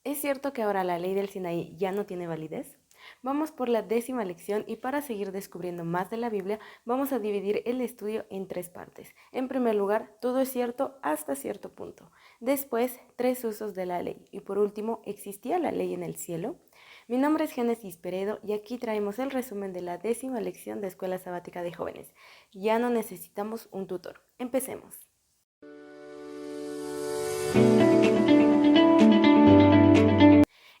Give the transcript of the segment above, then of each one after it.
¿Es cierto que ahora la ley del Sinaí ya no tiene validez? Vamos por la 10ª lección y para seguir descubriendo más de la Biblia vamos a dividir el estudio en 3 partes. En primer lugar, todo es cierto hasta cierto punto. Después, 3 usos de la ley. Y por último, ¿existía la ley en el cielo? Mi nombre es Génesis Peredo y aquí traemos el resumen de la 10ª lección de Escuela Sabática de Jóvenes. Ya no necesitamos un tutor. Empecemos.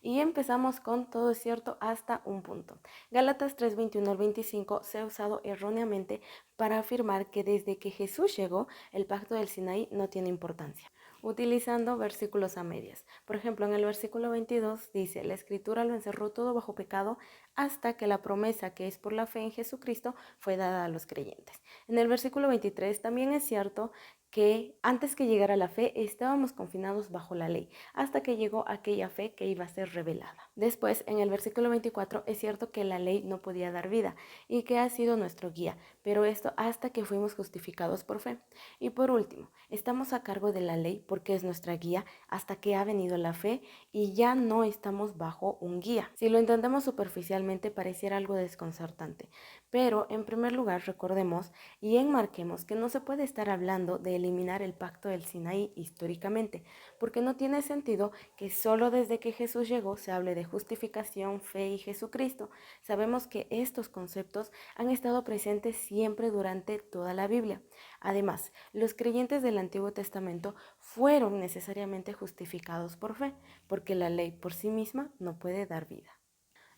Y empezamos con todo es cierto hasta un punto. Gálatas 3:21 al 25 se ha usado erróneamente para afirmar que desde que Jesús llegó, el pacto del Sinaí no tiene importancia, utilizando versículos a medias. Por ejemplo, en el versículo 22 dice, la escritura lo encerró todo bajo pecado hasta que la promesa que es por la fe en Jesucristo fue dada a los creyentes. En el versículo 23 también es cierto que antes que llegara la fe estábamos confinados bajo la ley, hasta que llegó aquella fe que iba a ser revelada. Después, en el versículo 24, es cierto que la ley no podía dar vida y que ha sido nuestro guía, pero esto hasta que fuimos justificados por fe. Y por último, estamos a cargo de la ley porque es nuestra guía hasta que ha venido la fe y ya no estamos bajo un guía. Si lo entendemos superficialmente pareciera algo desconcertante, pero en primer lugar recordemos y enmarquemos que no se puede estar hablando de eliminar el pacto del Sinaí históricamente, porque no tiene sentido que solo desde que Jesús llegó se hable de justificación, fe y Jesucristo. Sabemos que estos conceptos han estado presentes siempre durante toda la Biblia. Además, los creyentes del Antiguo Testamento fueron necesariamente justificados por fe, porque la ley por sí misma no puede dar vida.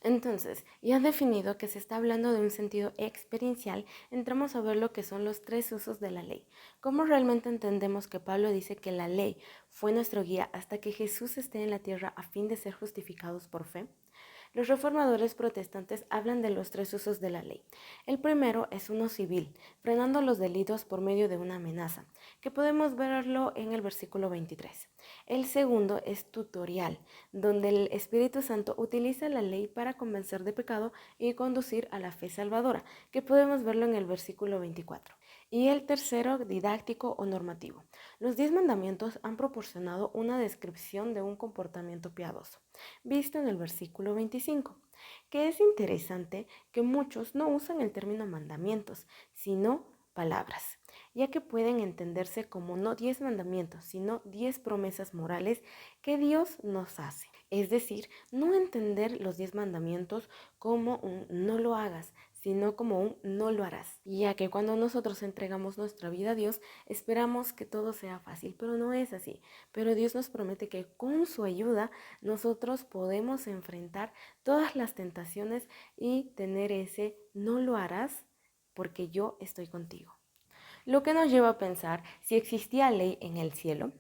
Entonces, ya definido que se está hablando de un sentido experiencial, entramos a ver lo que son los 3 usos de la ley. ¿Cómo realmente entendemos que Pablo dice que la ley fue nuestro guía hasta que Jesús esté en la tierra a fin de ser justificados por fe? Los reformadores protestantes hablan de los 3 usos de la ley. El primero es uno civil, frenando los delitos por medio de una amenaza, que podemos verlo en el versículo 23. El segundo es tutorial, donde el Espíritu Santo utiliza la ley para convencer de pecado y conducir a la fe salvadora, que podemos verlo en el versículo 24. Y el tercero, didáctico o normativo. Los 10 mandamientos han proporcionado una descripción de un comportamiento piadoso, visto en el versículo 25, que es interesante que muchos no usan el término mandamientos, sino palabras, ya que pueden entenderse como no 10 mandamientos, sino 10 promesas morales que Dios nos hace. Es decir, no entender los 10 mandamientos como un no lo hagas, sino como un no lo harás, ya que cuando nosotros entregamos nuestra vida a Dios, esperamos que todo sea fácil, pero no es así. Pero Dios nos promete que con su ayuda nosotros podemos enfrentar todas las tentaciones y tener ese no lo harás porque yo estoy contigo. Lo que nos lleva a pensar si existía ley en el cielo.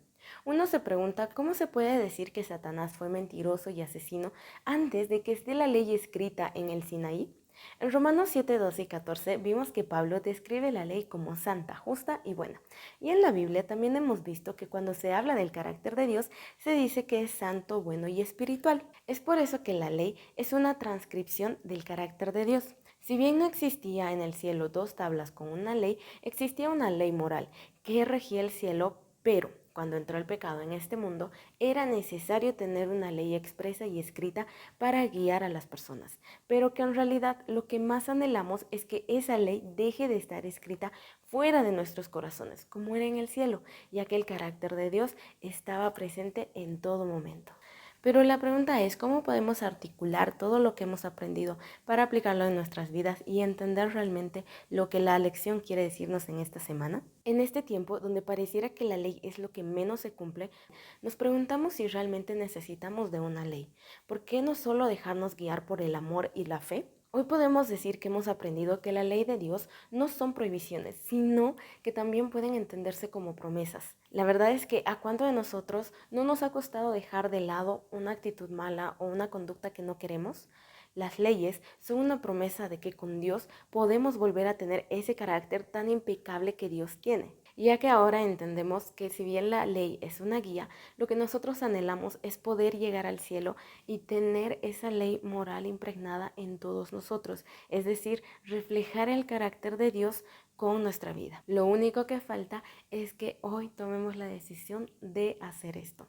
Uno se pregunta cómo se puede decir que Satanás fue mentiroso y asesino antes de que esté la ley escrita en el Sinaí. En Romanos 7, 12 y 14 vimos que Pablo describe la ley como santa, justa y buena. Y en la Biblia también hemos visto que cuando se habla del carácter de Dios, se dice que es santo, bueno y espiritual. Es por eso que la ley es una transcripción del carácter de Dios. Si bien no existía en el cielo 2 tablas con una ley, existía una ley moral que regía el cielo, pero cuando entró el pecado en este mundo, era necesario tener una ley expresa y escrita para guiar a las personas, pero que en realidad lo que más anhelamos es que esa ley deje de estar escrita fuera de nuestros corazones, como era en el cielo, ya que el carácter de Dios estaba presente en todo momento. Pero la pregunta es, ¿cómo podemos articular todo lo que hemos aprendido para aplicarlo en nuestras vidas y entender realmente lo que la lección quiere decirnos en esta semana? En este tiempo, donde pareciera que la ley es lo que menos se cumple, nos preguntamos si realmente necesitamos de una ley. ¿Por qué no solo dejarnos guiar por el amor y la fe? Hoy podemos decir que hemos aprendido que la ley de Dios no son prohibiciones, sino que también pueden entenderse como promesas. La verdad es que a cuánto de nosotros no nos ha costado dejar de lado una actitud mala o una conducta que no queremos. Las leyes son una promesa de que con Dios podemos volver a tener ese carácter tan impecable que Dios tiene. Ya que ahora entendemos que si bien la ley es una guía, lo que nosotros anhelamos es poder llegar al cielo y tener esa ley moral impregnada en todos nosotros, es decir, reflejar el carácter de Dios con nuestra vida. Lo único que falta es que hoy tomemos la decisión de hacer esto.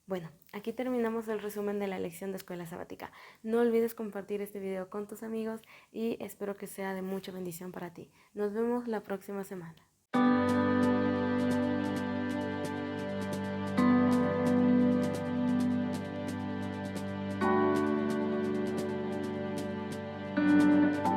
Bueno, aquí terminamos el resumen de la lección de escuela sabática. No olvides compartir este video con tus amigos y espero que sea de mucha bendición para ti. Nos vemos la próxima semana.